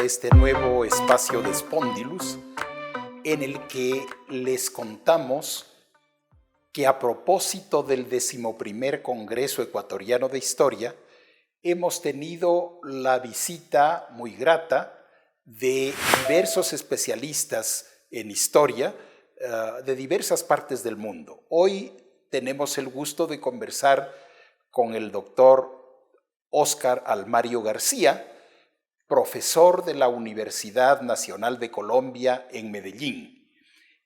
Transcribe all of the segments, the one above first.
a este nuevo espacio de Spondylus, en el que les contamos que a propósito del 11º Congreso Ecuatoriano de Historia, hemos tenido la visita muy grata de diversos especialistas en historia de diversas partes del mundo. Hoy tenemos el gusto de conversar con el doctor Óscar Almario García, profesor de la Universidad Nacional de Colombia en Medellín.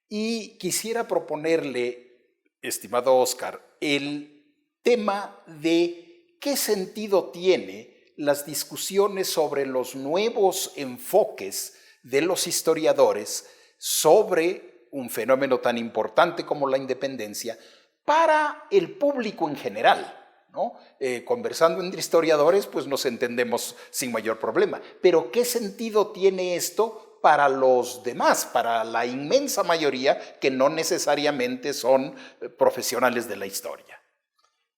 Y quisiera proponerle, estimado Óscar, el tema de qué sentido tiene las discusiones sobre los nuevos enfoques de los historiadores sobre un fenómeno tan importante como la independencia para el público en general, ¿no? Conversando entre historiadores, pues nos entendemos sin mayor problema. Pero ¿qué sentido tiene esto para los demás, para la inmensa mayoría que no necesariamente son profesionales de la historia?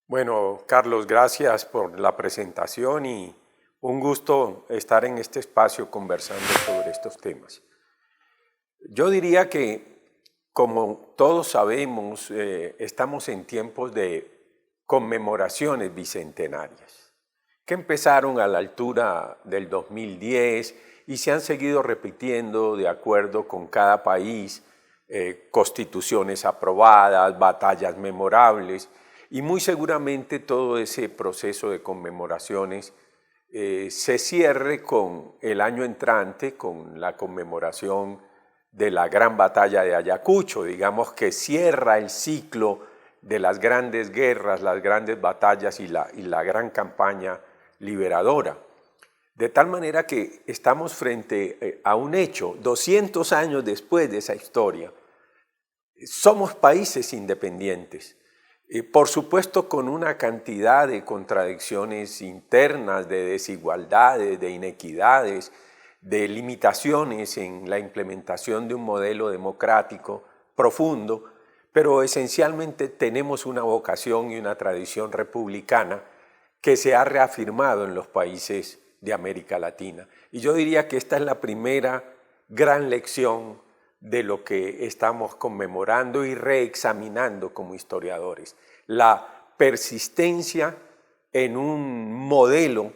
Bueno, Carlos, gracias por la presentación y un gusto estar en este espacio conversando sobre estos temas. Yo diría que, como todos sabemos, estamos en tiempos de conmemoraciones bicentenarias, que empezaron a la altura del 2010 y se han seguido repitiendo de acuerdo con cada país, constituciones aprobadas, batallas memorables, y muy seguramente todo ese proceso de conmemoraciones se cierre con el año entrante, con la conmemoración de la gran batalla de Ayacucho, digamos que cierra el ciclo de las grandes guerras, las grandes batallas y la gran campaña liberadora. De tal manera que estamos frente a un hecho, 200 años después de esa historia, somos países independientes, por supuesto con una cantidad de contradicciones internas, de desigualdades, de inequidades, de limitaciones en la implementación de un modelo democrático profundo, pero esencialmente tenemos una vocación y una tradición republicana que se ha reafirmado en los países de América Latina. Y yo diría que esta es la primera gran lección de lo que estamos conmemorando y reexaminando como historiadores. La persistencia en un modelo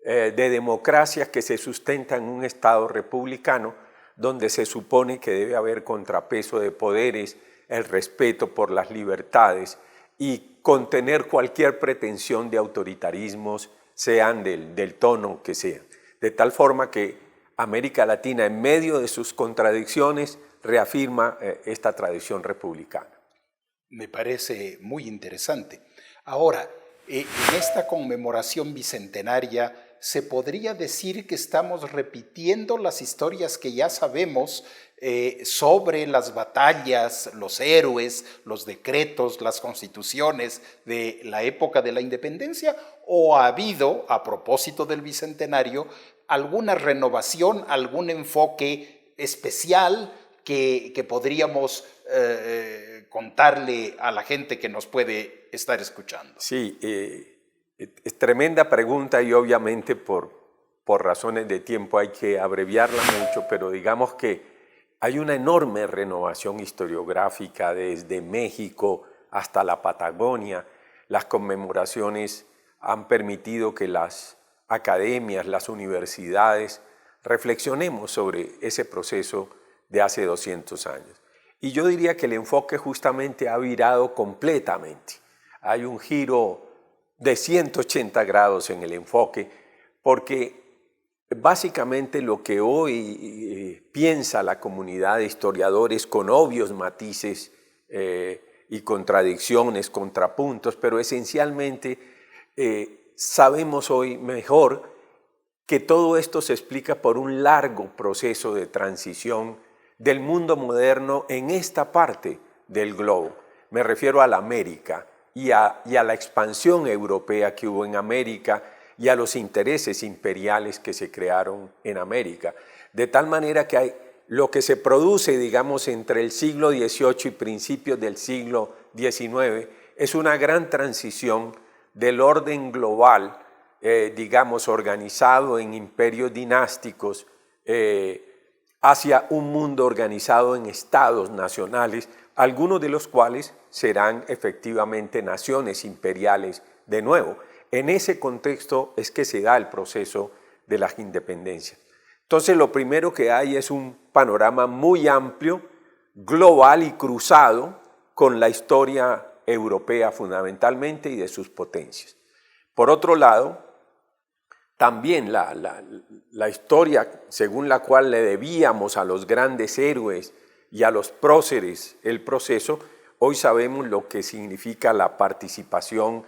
de democracia que se sustenta en un Estado republicano donde se supone que debe haber contrapeso de poderes, el respeto por las libertades y contener cualquier pretensión de autoritarismos, sean del tono que sean. De tal forma que América Latina, en medio de sus contradicciones, reafirma esta tradición republicana. Me parece muy interesante. Ahora, en esta conmemoración bicentenaria, ¿se podría decir que estamos repitiendo las historias que ya sabemos sobre las batallas, los héroes, los decretos, las constituciones de la época de la independencia? ¿O ha habido, a propósito del bicentenario, alguna renovación, algún enfoque especial que podríamos contarle a la gente que nos puede estar escuchando? Sí, es tremenda pregunta y obviamente por razones de tiempo hay que abreviarla mucho, pero digamos que hay una enorme renovación historiográfica desde México hasta la Patagonia. Las conmemoraciones han permitido que las academias, las universidades, reflexionemos sobre ese proceso de hace 200 años. Y yo diría que el enfoque justamente ha virado completamente. Hay un giro de 180 grados en el enfoque, porque básicamente lo que hoy piensa la comunidad de historiadores con obvios matices y contradicciones, contrapuntos, pero esencialmente sabemos hoy mejor que todo esto se explica por un largo proceso de transición del mundo moderno en esta parte del globo. Me refiero a la América y a la expansión europea que hubo en América y a los intereses imperiales que se crearon en América. De tal manera que hay lo que se produce, digamos, entre el siglo XVIII y principios del siglo XIX es una gran transición del orden global, digamos, organizado en imperios dinásticos hacia un mundo organizado en estados nacionales, algunos de los cuales serán efectivamente naciones imperiales de nuevo. En ese contexto es que se da el proceso de las independencias. Entonces, lo primero que hay es un panorama muy amplio, global y cruzado con la historia europea fundamentalmente y de sus potencias. Por otro lado, también la historia según la cual le debíamos a los grandes héroes y a los próceres el proceso, hoy sabemos lo que significa la participación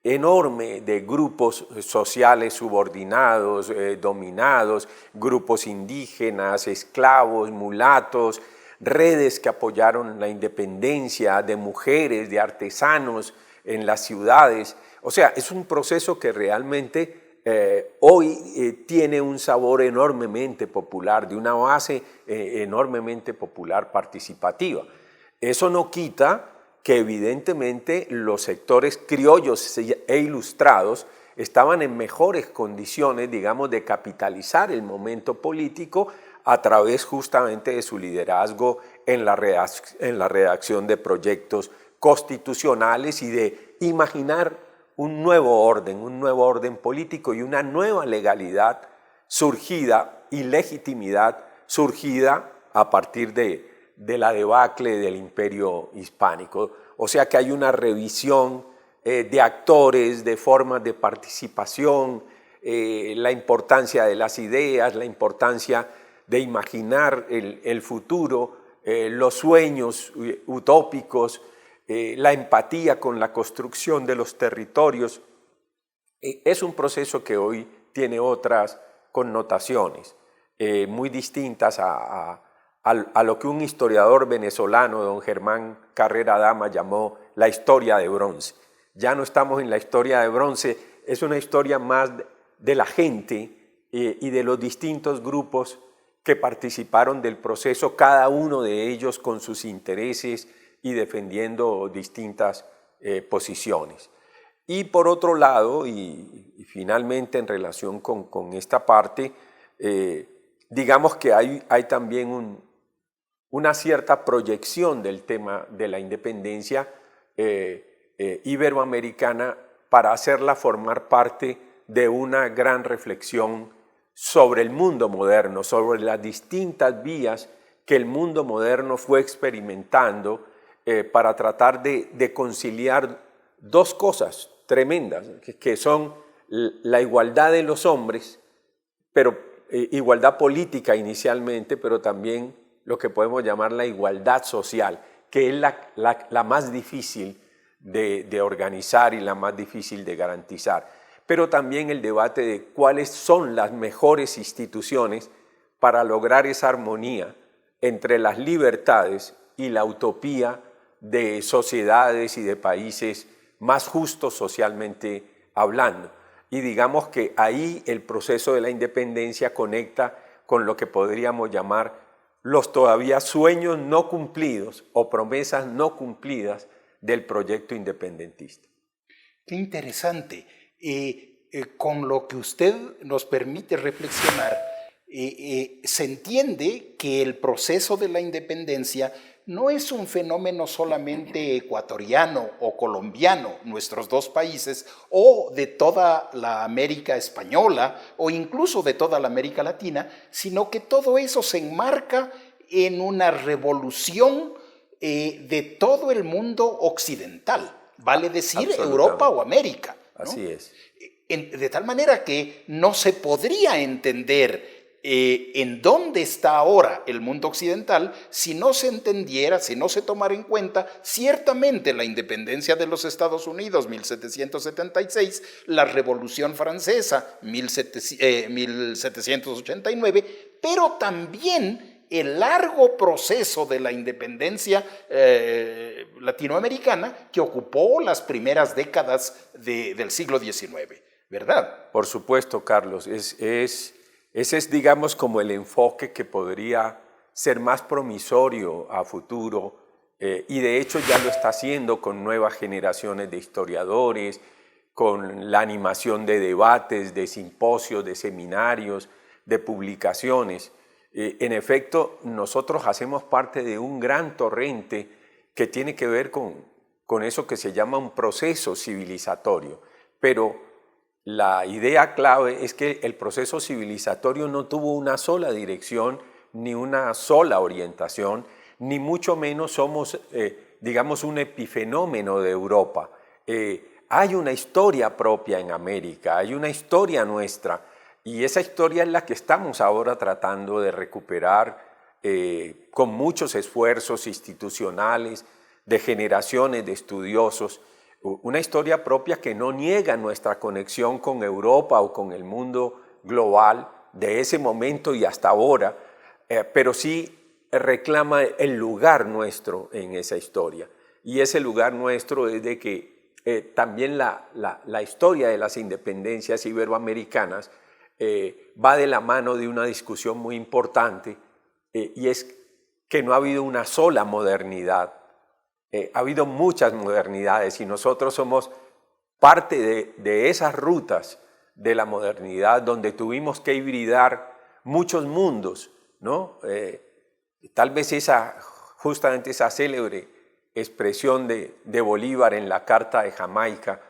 enorme de grupos sociales subordinados, dominados, grupos indígenas, esclavos, mulatos, redes que apoyaron la independencia de mujeres, de artesanos en las ciudades. O sea, es un proceso que realmente hoy tiene un sabor enormemente popular, de una base enormemente popular participativa. Eso no quita que evidentemente los sectores criollos e ilustrados estaban en mejores condiciones, digamos, de capitalizar el momento político a través justamente de su liderazgo en la redacción de proyectos constitucionales y de imaginar un nuevo orden político y una nueva legalidad surgida y legitimidad surgida a partir de la debacle del imperio hispánico. O sea que hay una revisión de actores, de formas de participación, la importancia de las ideas, la importancia de imaginar el futuro, los sueños utópicos, la empatía con la construcción de los territorios. Es un proceso que hoy tiene otras connotaciones muy distintas a lo que un historiador venezolano, don Germán Carrera Dama, llamó la historia de bronce. Ya no estamos en la historia de bronce, es una historia más de la gente y de los distintos grupos que participaron del proceso, cada uno de ellos con sus intereses y defendiendo distintas posiciones. Y por otro lado, y finalmente en relación con esta parte, digamos que hay también una cierta proyección del tema de la independencia iberoamericana para hacerla formar parte de una gran reflexión sobre el mundo moderno, sobre las distintas vías que el mundo moderno fue experimentando para tratar de conciliar dos cosas tremendas, que son la igualdad de los hombres, pero igualdad política inicialmente, pero también lo que podemos llamar la igualdad social, que es la más difícil de organizar y la más difícil de garantizar. Pero también el debate de cuáles son las mejores instituciones para lograr esa armonía entre las libertades y la utopía de sociedades y de países más justos socialmente hablando. Y digamos que ahí el proceso de la independencia conecta con lo que podríamos llamar los todavía sueños no cumplidos o promesas no cumplidas del proyecto independentista. Qué interesante. Con lo que usted nos permite reflexionar, se entiende que el proceso de la independencia no es un fenómeno solamente ecuatoriano o colombiano, nuestros dos países, o de toda la América española, o incluso de toda la América Latina, sino que todo eso se enmarca en una revolución de todo el mundo occidental, vale decir Europa o América, ¿no? Así es. De tal manera que no se podría entender en dónde está ahora el mundo occidental si no se entendiera, si no se tomara en cuenta ciertamente la independencia de los Estados Unidos 1776, la Revolución Francesa 1789, pero también el largo proceso de la independencia latinoamericana que ocupó las primeras décadas del siglo XIX, ¿verdad? Por supuesto, Carlos. Ese es, digamos, como el enfoque que podría ser más promisorio a futuro y de hecho ya lo está haciendo con nuevas generaciones de historiadores, con la animación de debates, de simposios, de seminarios, de publicaciones. En efecto, nosotros hacemos parte de un gran torrente que tiene que ver con eso que se llama un proceso civilizatorio. Pero la idea clave es que el proceso civilizatorio no tuvo una sola dirección, ni una sola orientación, ni mucho menos somos, digamos, un epifenómeno de Europa. Hay una historia propia en América, hay una historia nuestra, y esa historia es la que estamos ahora tratando de recuperar con muchos esfuerzos institucionales, de generaciones de estudiosos, una historia propia que no niega nuestra conexión con Europa o con el mundo global de ese momento y hasta ahora, pero sí reclama el lugar nuestro en esa historia. Y ese lugar nuestro es de que también la historia de las independencias iberoamericanas va de la mano de una discusión muy importante, y es que no ha habido una sola modernidad. Ha habido muchas modernidades y nosotros somos parte de esas rutas de la modernidad donde tuvimos que hibridar muchos mundos, ¿no? Tal vez justamente esa célebre expresión de Bolívar en la Carta de Jamaica,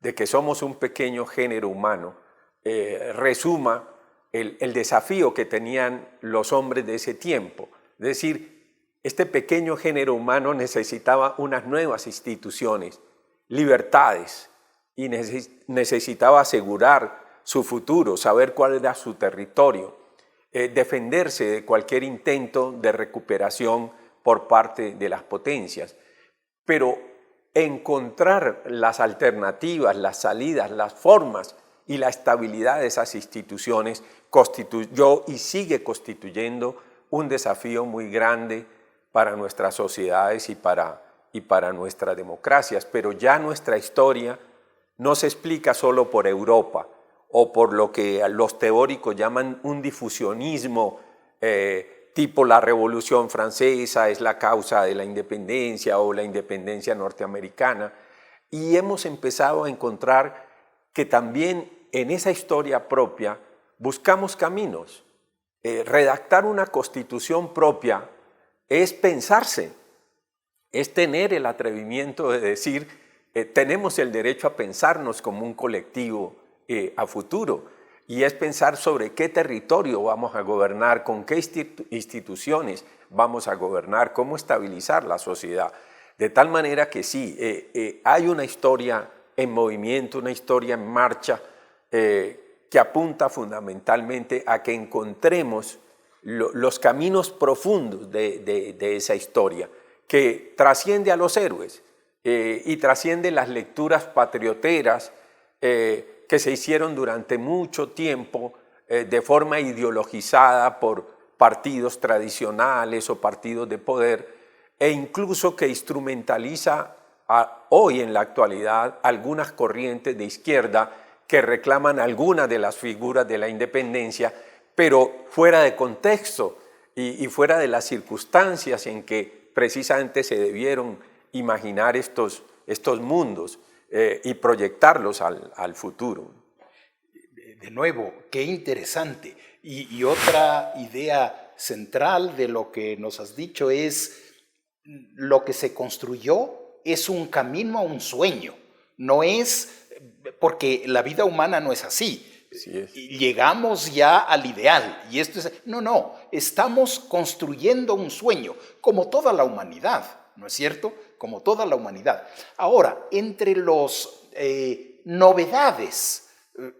de que somos un pequeño género humano, resuma el desafío que tenían los hombres de ese tiempo. Es decir, este pequeño género humano necesitaba unas nuevas instituciones, libertades, y necesitaba asegurar su futuro, saber cuál era su territorio, defenderse de cualquier intento de recuperación por parte de las potencias. Pero encontrar las alternativas, las salidas, las formas y la estabilidad de esas instituciones constituyó y sigue constituyendo un desafío muy grande para nuestras sociedades y para nuestras democracias. Pero ya nuestra historia no se explica solo por Europa o por lo que los teóricos llaman un difusionismo tipo la Revolución Francesa es la causa de la independencia o la independencia norteamericana. Y hemos empezado a encontrar que también en esa historia propia buscamos caminos. Redactar una constitución propia es pensarse, es tener el atrevimiento de decir, tenemos el derecho a pensarnos como un colectivo a futuro, y es pensar sobre qué territorio vamos a gobernar, con qué instituciones vamos a gobernar, cómo estabilizar la sociedad. De tal manera que sí, hay una historia en movimiento, una historia en marcha que apunta fundamentalmente a que encontremos los caminos profundos de esa historia, que trasciende a los héroes y trasciende las lecturas patrioteras que se hicieron durante mucho tiempo de forma ideologizada por partidos tradicionales o partidos de poder, e incluso que instrumentaliza hoy en la actualidad algunas corrientes de izquierda que reclaman algunas de las figuras de la independencia, pero fuera de contexto y fuera de las circunstancias en que precisamente se debieron imaginar estos mundos y proyectarlos al futuro. De nuevo, qué interesante. Y otra idea central de lo que nos has dicho es lo que se construyó es un camino a un sueño, no es, porque la vida humana no es así. Sí es. Llegamos ya al ideal y esto es, no, estamos construyendo un sueño, como toda la humanidad, ¿no es cierto? Como toda la humanidad. Ahora, entre los novedades,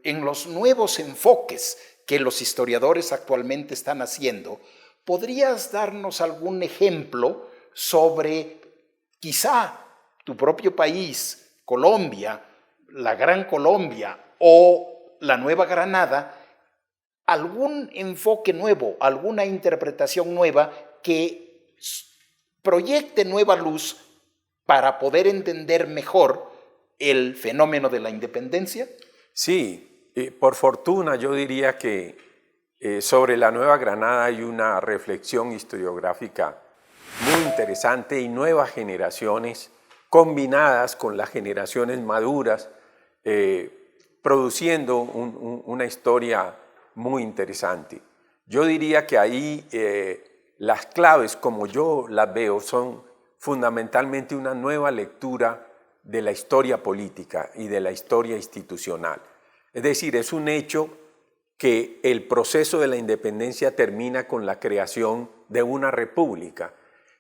en los nuevos enfoques que los historiadores actualmente están haciendo, ¿podrías darnos algún ejemplo sobre quizá tu propio país, Colombia, la Gran Colombia o la Nueva Granada, algún enfoque nuevo, alguna interpretación nueva que proyecte nueva luz para poder entender mejor el fenómeno de la independencia? Sí, por fortuna yo diría que sobre la Nueva Granada hay una reflexión historiográfica muy interesante y nuevas generaciones combinadas con las generaciones maduras, produciendo una historia muy interesante. Yo diría que ahí las claves, como yo las veo, son fundamentalmente una nueva lectura de la historia política y de la historia institucional. Es decir, es un hecho que el proceso de la independencia termina con la creación de una república.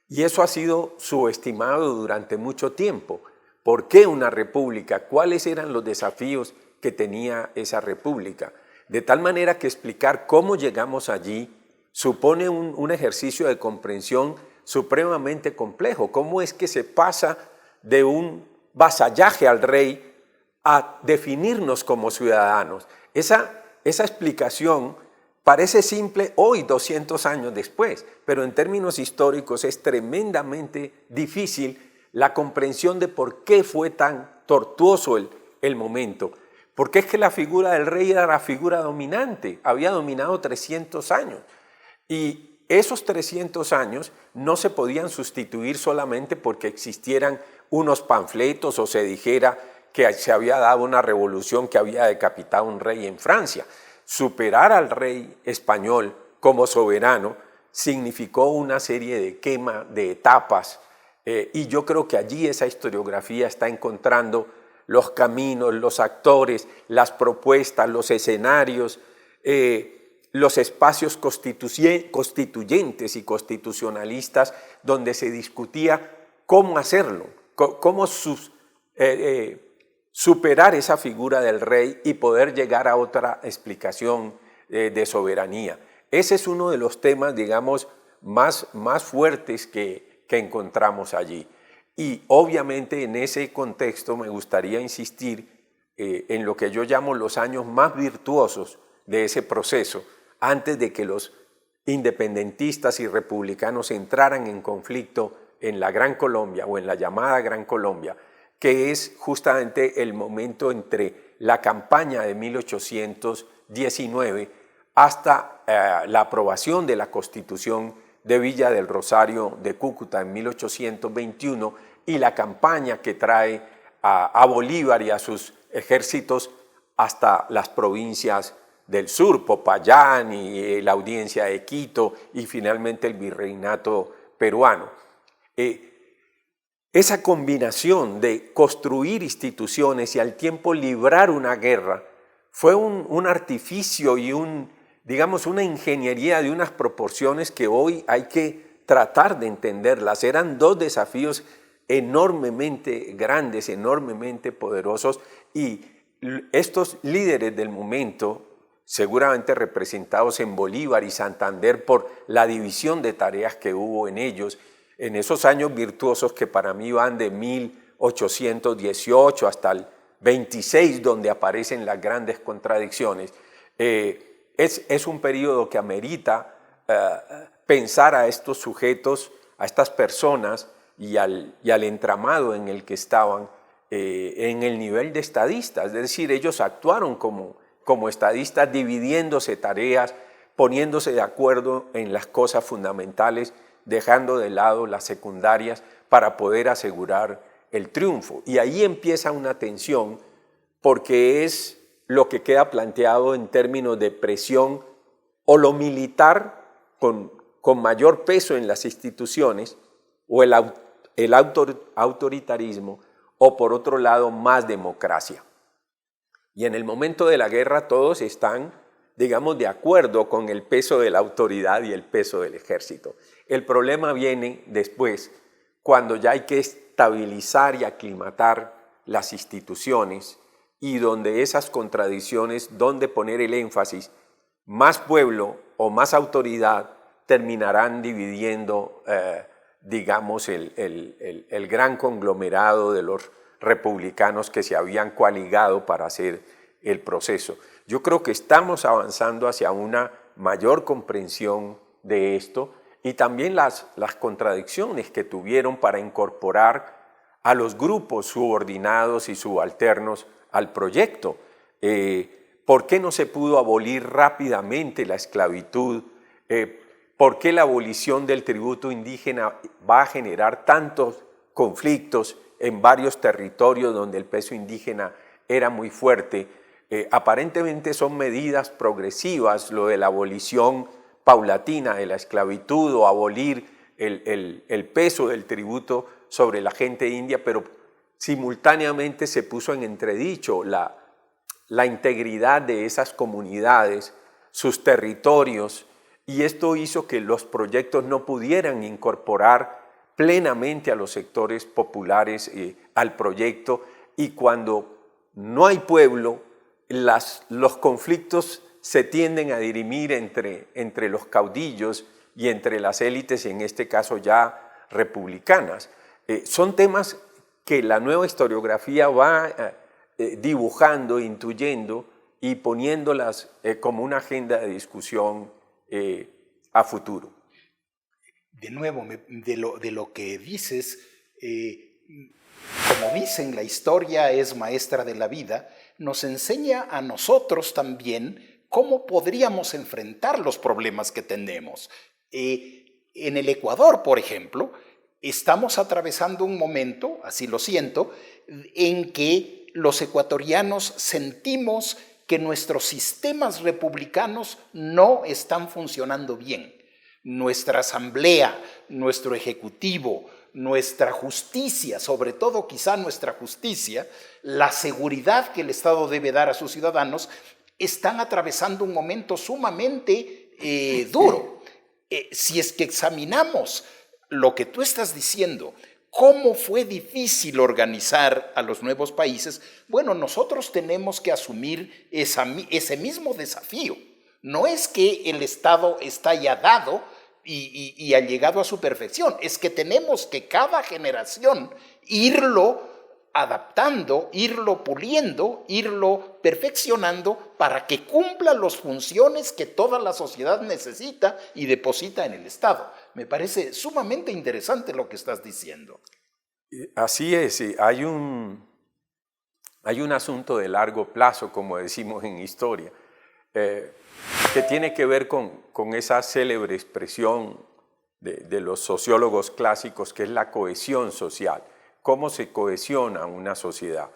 Y eso ha sido subestimado durante mucho tiempo. ¿Por qué una república? ¿Cuáles eran los desafíos que tenía esa república? De tal manera que explicar cómo llegamos allí supone un ejercicio de comprensión supremamente complejo. ¿Cómo es que se pasa de un vasallaje al rey a definirnos como ciudadanos? Esa explicación parece simple hoy, 200 años después, pero en términos históricos es tremendamente difícil la comprensión de por qué fue tan tortuoso el momento. Porque es que la figura del rey era la figura dominante, había dominado 300 años. Y esos 300 años no se podían sustituir solamente porque existieran unos panfletos o se dijera que se había dado una revolución que había decapitado a un rey en Francia. Superar al rey español como soberano significó una serie de quema de etapas y yo creo que allí esa historiografía está encontrando los caminos, los actores, las propuestas, los escenarios, los espacios constituyentes y constitucionalistas donde se discutía cómo hacerlo, cómo superar esa figura del rey y poder llegar a otra explicación de soberanía. Ese es uno de los temas, digamos, más fuertes que encontramos allí. Y obviamente en ese contexto me gustaría insistir en lo que yo llamo los años más virtuosos de ese proceso, antes de que los independentistas y republicanos entraran en conflicto en la Gran Colombia o en la llamada Gran Colombia, que es justamente el momento entre la campaña de 1819 hasta la aprobación de la Constitución de Villa del Rosario de Cúcuta en 1821 y la campaña que trae a Bolívar y a sus ejércitos hasta las provincias del sur, Popayán y la audiencia de Quito y finalmente el virreinato peruano. Esa combinación de construir instituciones y al tiempo librar una guerra fue un artificio y digamos, una ingeniería de unas proporciones que hoy hay que tratar de entenderlas. Eran dos desafíos enormemente grandes, enormemente poderosos y estos líderes del momento, seguramente representados en Bolívar y Santander por la división de tareas que hubo en ellos, en esos años virtuosos que para mí van de 1818 hasta el 26, donde aparecen las grandes contradicciones, es un periodo que amerita pensar a estos sujetos, a estas personas y al entramado en el que estaban en el nivel de estadistas. Es decir, ellos actuaron como estadistas, dividiéndose tareas, poniéndose de acuerdo en las cosas fundamentales, dejando de lado las secundarias para poder asegurar el triunfo. Y ahí empieza una tensión porque es lo que queda planteado en términos de presión o lo militar con mayor peso en las instituciones o el autoritarismo o por otro lado más democracia. Y en el momento de la guerra todos están, digamos, de acuerdo con el peso de la autoridad y el peso del ejército. El problema viene después, cuando ya hay que estabilizar y aclimatar las instituciones y donde esas contradicciones, donde poner el énfasis, más pueblo o más autoridad, terminarán dividiendo, digamos, el gran conglomerado de los republicanos que se habían coaligado para hacer el proceso. Yo creo que estamos avanzando hacia una mayor comprensión de esto y también las contradicciones que tuvieron para incorporar a los grupos subordinados y subalternos al proyecto. ¿Por qué no se pudo abolir rápidamente la esclavitud? ¿Por qué la abolición del tributo indígena va a generar tantos conflictos en varios territorios donde el peso indígena era muy fuerte? aparentemente son medidas progresivas, lo de la abolición paulatina de la esclavitud o abolir el peso del tributo sobre la gente india, pero simultáneamente se puso en entredicho la integridad de esas comunidades, sus territorios, y esto hizo que los proyectos no pudieran incorporar plenamente a los sectores populares al proyecto, y cuando no hay pueblo, los conflictos se tienden a dirimir entre los caudillos y entre las élites, en este caso ya republicanas. Son temas que la nueva historiografía va dibujando, intuyendo y poniéndolas como una agenda de discusión a futuro. De nuevo, de lo que dices, como dicen, la historia es maestra de la vida, nos enseña a nosotros también cómo podríamos enfrentar los problemas que tenemos. En el Ecuador, por ejemplo, estamos atravesando un momento, así lo siento, en que los ecuatorianos sentimos que nuestros sistemas republicanos no están funcionando bien. Nuestra asamblea, nuestro ejecutivo, nuestra justicia, sobre todo quizá nuestra justicia, la seguridad que el Estado debe dar a sus ciudadanos, están atravesando un momento sumamente duro. Si es que examinamos lo que tú estás diciendo, cómo fue difícil organizar a los nuevos países, bueno, nosotros tenemos que asumir ese mismo desafío. No es que el Estado está ya dado y ha llegado a su perfección, es que tenemos que cada generación irlo adaptando, irlo puliendo, irlo perfeccionando para que cumpla las funciones que toda la sociedad necesita y deposita en el Estado. Me parece sumamente interesante lo que estás diciendo. Así es, hay un asunto de largo plazo, como decimos en historia, que tiene que ver con esa célebre expresión de los sociólogos clásicos, que es la cohesión social, cómo se cohesiona una sociedad.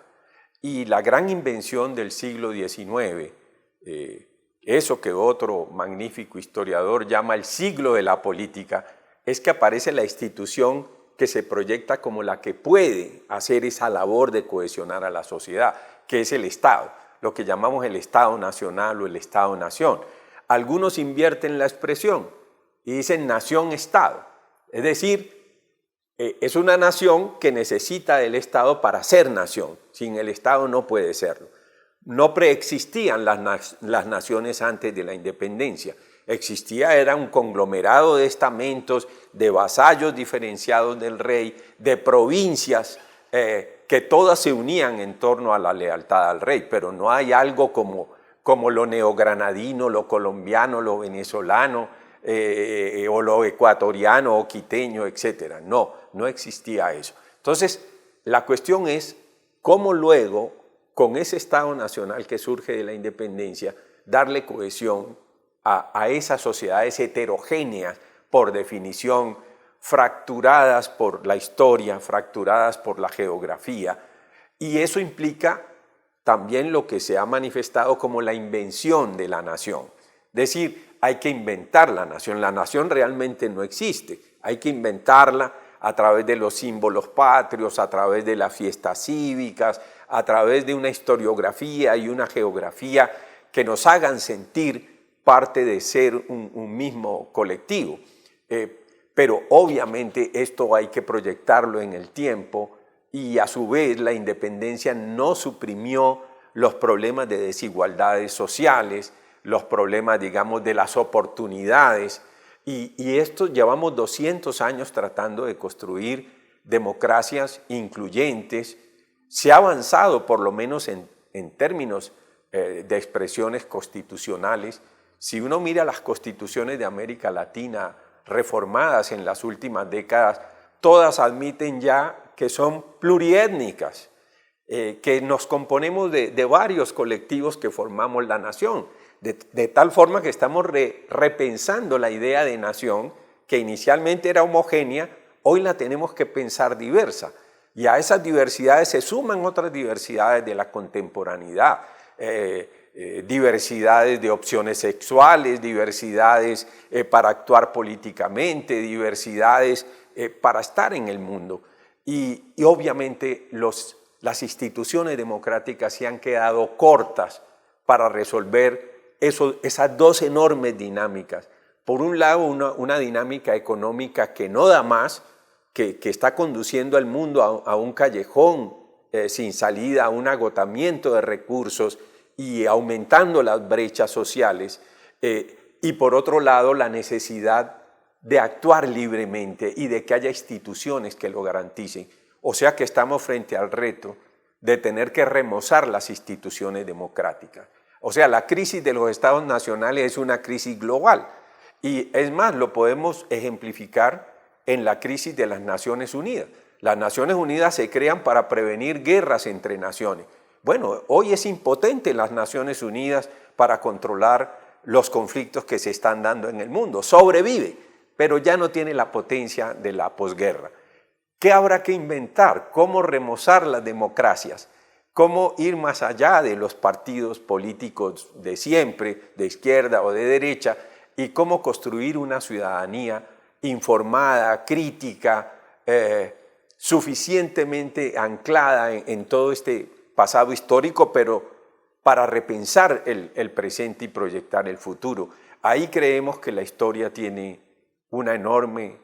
Y la gran invención del siglo XIX, eso que otro magnífico historiador llama el siglo de la política, es que aparece la institución que se proyecta como la que puede hacer esa labor de cohesionar a la sociedad, que es el Estado, lo que llamamos el Estado Nacional o el Estado-Nación. Algunos invierten la expresión y dicen nación-Estado, es decir, es una nación que necesita del Estado para ser nación, sin el Estado no puede serlo. No preexistían las naciones antes de la independencia, era un conglomerado de estamentos, de vasallos diferenciados del rey, de provincias que todas se unían en torno a la lealtad al rey, pero no hay algo como lo neogranadino, lo colombiano, lo venezolano, o lo ecuatoriano o quiteño, etc. No existía eso. Entonces, la cuestión es cómo luego, con ese Estado Nacional que surge de la independencia, darle cohesión a esas sociedades heterogéneas, por definición, fracturadas por la historia, fracturadas por la geografía, y eso implica también lo que se ha manifestado como la invención de la nación. Es decir, hay que inventar la nación realmente no existe, hay que inventarla a través de los símbolos patrios, a través de las fiestas cívicas, a través de una historiografía y una geografía que nos hagan sentir parte de ser un mismo colectivo. Pero obviamente esto hay que proyectarlo en el tiempo y a su vez la independencia no suprimió los problemas de desigualdades sociales, los problemas, digamos, de las oportunidades. Y esto llevamos 200 años tratando de construir democracias incluyentes. Se ha avanzado, por lo menos en términos de expresiones constitucionales. Si uno mira las constituciones de América Latina reformadas en las últimas décadas, todas admiten ya que son pluriétnicas, que nos componemos de varios colectivos que formamos la nación, de tal forma que estamos repensando la idea de nación, que inicialmente era homogénea, hoy la tenemos que pensar diversa, y a esas diversidades se suman otras diversidades de la contemporaneidad. diversidades de opciones sexuales, diversidades para actuar políticamente, diversidades para estar en el mundo. Y obviamente las instituciones democráticas se han quedado cortas para resolver esas dos enormes dinámicas. Por un lado, una dinámica económica que no da más, que está conduciendo al mundo a un callejón sin salida, a un agotamiento de recursos y aumentando las brechas sociales. Y por otro lado, la necesidad de actuar libremente y de que haya instituciones que lo garanticen. O sea que estamos frente al reto de tener que remozar las instituciones democráticas. O sea, la crisis de los estados nacionales es una crisis global. Y es más, lo podemos ejemplificar en la crisis de las Naciones Unidas. Las Naciones Unidas se crean para prevenir guerras entre naciones. Bueno, hoy es impotente las Naciones Unidas para controlar los conflictos que se están dando en el mundo. Sobrevive, pero ya no tiene la potencia de la posguerra. ¿Qué habrá que inventar? ¿Cómo remozar las democracias? ¿Cómo ir más allá de los partidos políticos de siempre, de izquierda o de derecha, y cómo construir una ciudadanía informada, crítica, suficientemente anclada en todo este pasado histórico, pero para repensar el presente y proyectar el futuro? Ahí creemos que la historia tiene una enorme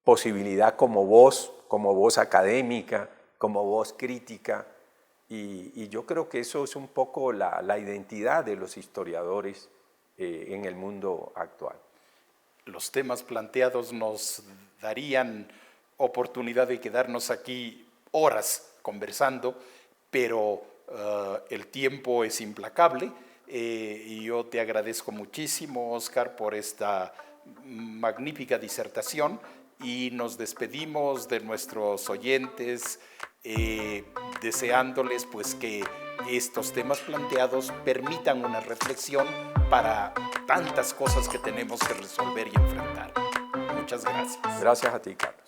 posibilidad como voz académica, como voz crítica, y yo creo que eso es un poco la identidad de los historiadores en el mundo actual. Los temas planteados nos darían oportunidad de quedarnos aquí horas conversando, pero el tiempo es implacable y yo te agradezco muchísimo, Oscar, por esta magnífica disertación y nos despedimos de nuestros oyentes deseándoles pues que estos temas planteados permitan una reflexión para tantas cosas que tenemos que resolver y enfrentar. Muchas gracias. Gracias a ti, Carlos.